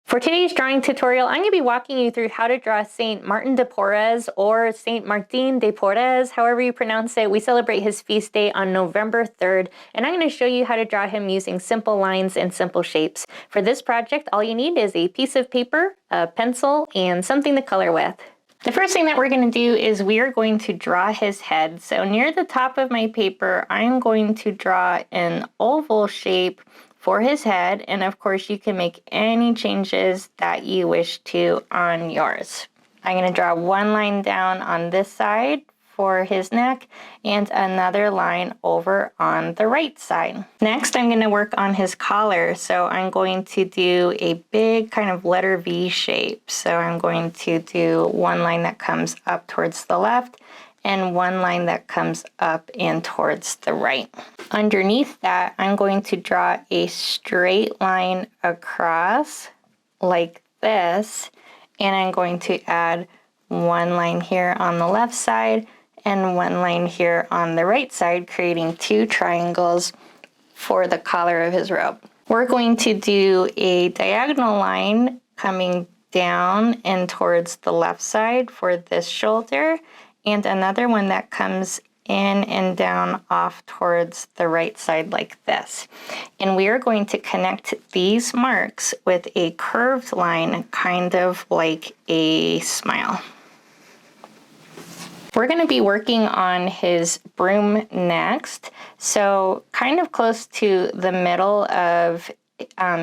For today's drawing tutorial, I'm going to be walking you through how to draw Saint Martin de Porres or Saint Martin de Porres, however you pronounce it. We celebrate his feast day on November 3rd, and I'm going to show you how to draw him using simple lines and simple shapes. For this project, all you need is a piece of paper, a pencil, and something to color with. The first thing that we're going to do is we are going to draw his head. So near the top of my paper, I'm going to draw an oval shape for his head, and of course you can make any changes that you wish to on yours. I'm going to draw one line down on this side for his neck and another line over on the right side. Next, I'm going to work on his collar. So I'm going to do a big kind of letter V shape. So I'm going to do one line that comes up towards the left and one line that comes up and towards the right. Underneath that, I'm going to draw a straight line across like this, and I'm going to add one line here on the left side and one line here on the right side, creating two triangles for the collar of his robe. We're going to do a diagonal line coming down and towards the left side for this shoulder, and another one that comes in and down off towards the right side like this. And we are going to connect these marks with a curved line, kind of like a smile. We're going to be working on his broom next. So kind of close to the middle of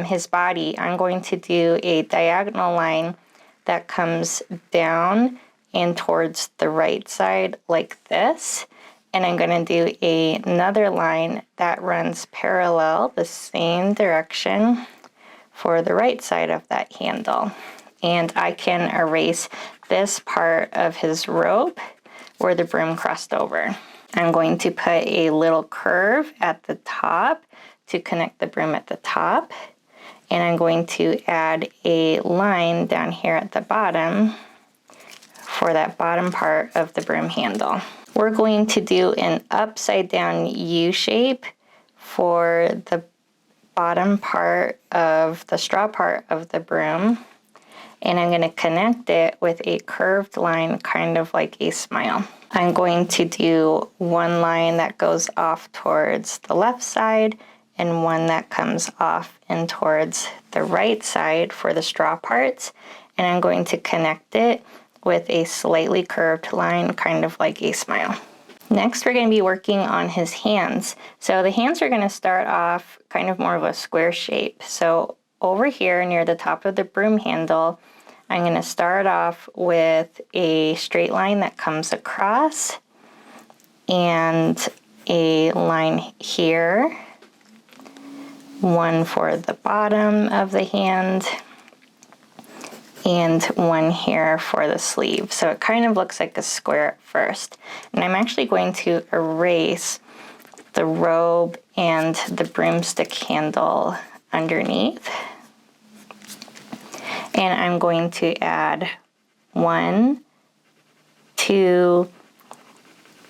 his body, I'm going to do a diagonal line that comes down and towards the right side like this. And I'm going to do another line that runs parallel the same direction for the right side of that handle. And I can erase this part of his robe where the broom crossed over. I'm going to put a little curve at the top to connect the broom at the top. And I'm going to add a line down here at the bottom for that bottom part of the broom handle. We're going to do an upside down U shape for the bottom part of the straw part of the broom. And I'm going to connect it with a curved line, kind of like a smile. I'm going to do one line that goes off towards the left side and one that comes off and towards the right side for the straw parts. And I'm going to connect it with a slightly curved line, kind of like a smile. Next, we're going to be working on his hands. So the hands are going to start off kind of more of a square shape. So over here near the top of the broom handle, I'm going to start off with a straight line that comes across and a line here, one for the bottom of the hand, and one here for the sleeve. So it kind of looks like a square at first. And I'm actually going to erase the robe and the broomstick handle underneath. And I'm going to add 1, 2,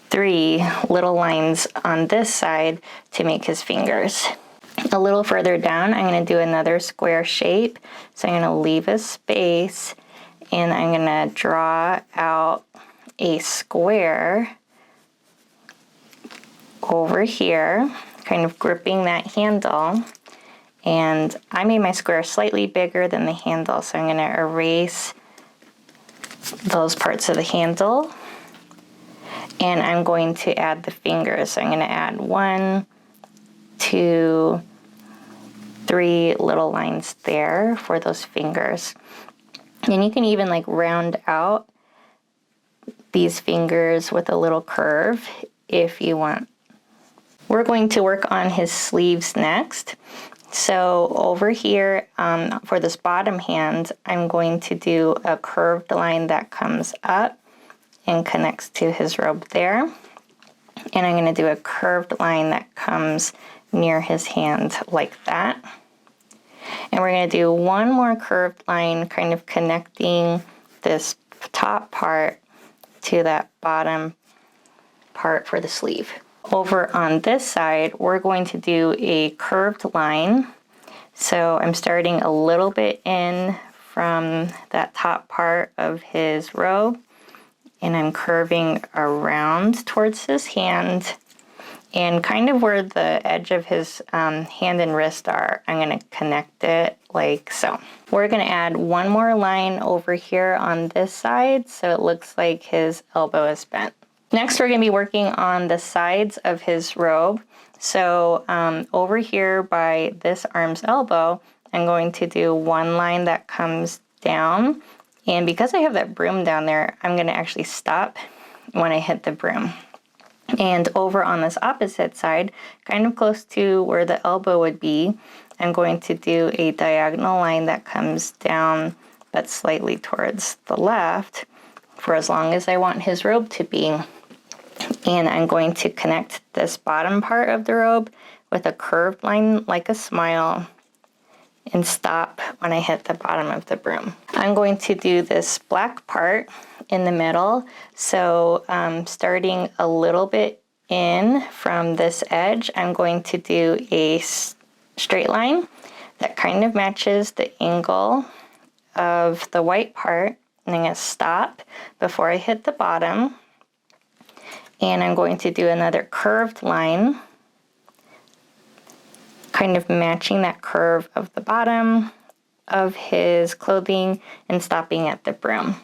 3 little lines on this side to make his fingers. A little further down, I'm going to do another square shape. So I'm going to leave a space and I'm going to draw out a square over here, kind of gripping that handle. And I made my square slightly bigger than the handle, so I'm going to erase those parts of the handle. And I'm going to add the fingers. So I'm going to add 1, 2, 3 little lines there for those fingers. And you can even like round out these fingers with a little curve if you want. We're going to work on his sleeves next. So over here for this bottom hand, I'm going to do a curved line that comes up and connects to his robe there. And I'm going to do a curved line that comes near his hand like that. And we're going to do one more curved line kind of connecting this top part to that bottom part for the sleeve. Over on this side, we're going to do a curved line. So I'm starting a little bit in from that top part of his robe, and I'm curving around towards his hand, and kind of where the edge of his hand and wrist are, I'm going to connect it like so. We're going to add one more line over here on this side so it looks like his elbow is bent. Next, we're going to be working on the sides of his robe. So over here by this arm's elbow, I'm going to do one line that comes down. And because I have that broom down there, I'm going to actually stop when I hit the broom. And over on this opposite side, kind of close to where the elbow would be, I'm going to do a diagonal line that comes down but slightly towards the left for as long as I want his robe to be. And I'm going to connect this bottom part of the robe with a curved line like a smile and stop when I hit the bottom of the broom. I'm going to do this black part in the middle. So starting a little bit in from this edge, I'm going to do a straight line that kind of matches the angle of the white part. And I'm going to stop before I hit the bottom. And I'm going to do another curved line, kind of matching that curve of the bottom of his clothing and stopping at the broom.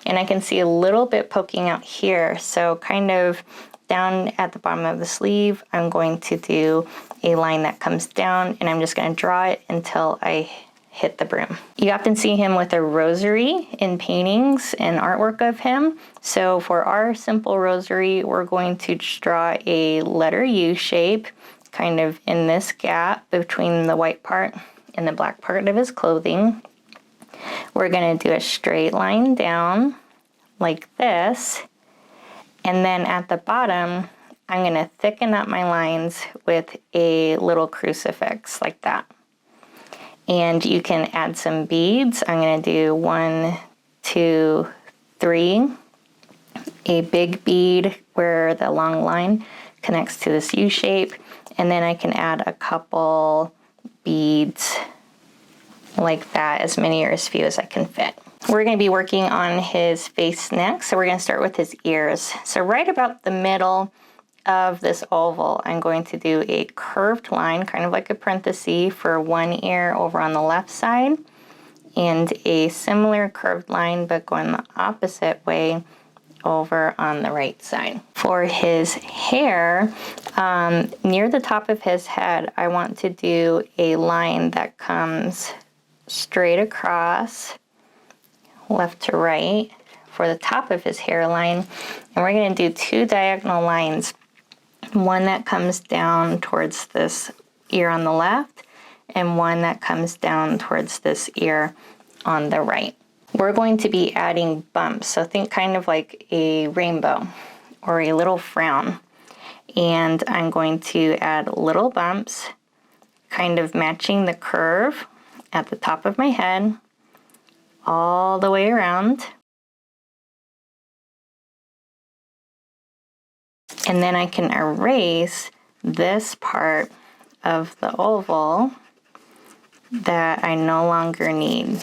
And I can see a little bit poking out here, so kind of down at the bottom of the sleeve, I'm going to do a line that comes down, and I'm just going to draw it until I hit the broom. You often see him with a rosary in paintings and artwork of him. So for our simple rosary, we're going to just draw a letter U shape kind of in this gap between the white part and the black part of his clothing. We're going to do a straight line down like this, and then at the bottom I'm going to thicken up my lines with a little crucifix like that. And you can add some beads. I'm going to do 1, 2, 3, a big bead where the long line connects to this U shape, and then I can add a couple beads like that, as many or as few as I can fit. We're going to be working on his face next, so we're going to start with his ears. So right about the middle of this oval, I'm going to do a curved line, kind of like a parenthesis, for one ear over on the left side, and a similar curved line but going the opposite way over on the right side. For his hair, near the top of his head, I want to do a line that comes straight across, left to right, for the top of his hairline. And we're going to do 2 diagonal lines, one that comes down towards this ear on the left, and one that comes down towards this ear on the right. We're going to be adding bumps, so think kind of like a rainbow or a little frown. And I'm going to add little bumps, kind of matching the curve at the top of my head, all the way around. And then I can erase this part of the oval that I no longer need.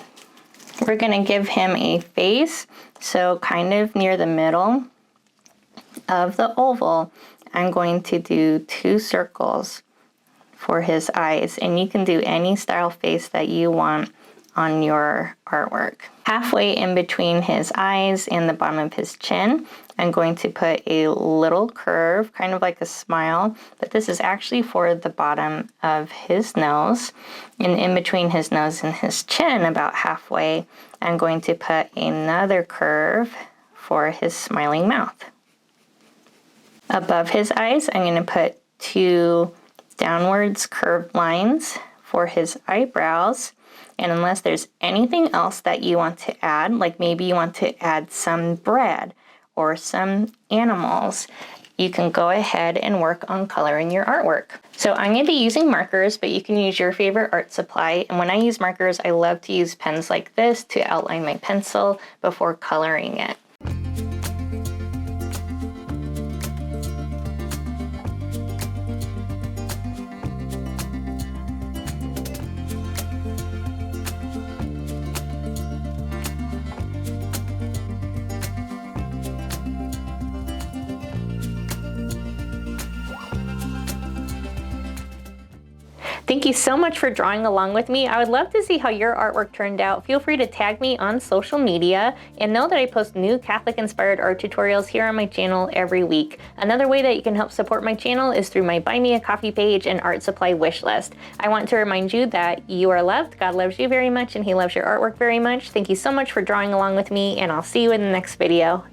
We're going to give him a face, so kind of near the middle of the oval, I'm going to do 2 circles for his eyes, and you can do any style face that you want on your artwork. Halfway in between his eyes and the bottom of his chin, I'm going to put a little curve, kind of like a smile, but this is actually for the bottom of his nose. And in between his nose and his chin, about halfway, I'm going to put another curve for his smiling mouth. Above his eyes, I'm going to put 2 downwards curved lines for his eyebrows. And unless there's anything else that you want to add, like maybe you want to add some bread or some animals, you can go ahead and work on coloring your artwork. So I'm going to be using markers, but you can use your favorite art supply. And when I use markers, I love to use pens like this to outline my pencil before coloring it. Thank you so much for drawing along with me. I would love to see how your artwork turned out. Feel free to tag me on social media, and know that I post new Catholic-inspired art tutorials here on my channel every week. Another way that you can help support my channel is through my Buy Me a Coffee page and art supply wish list. I want to remind you that you are loved, God loves you very much, and He loves your artwork very much. Thank you so much for drawing along with me, and I'll see you in the next video.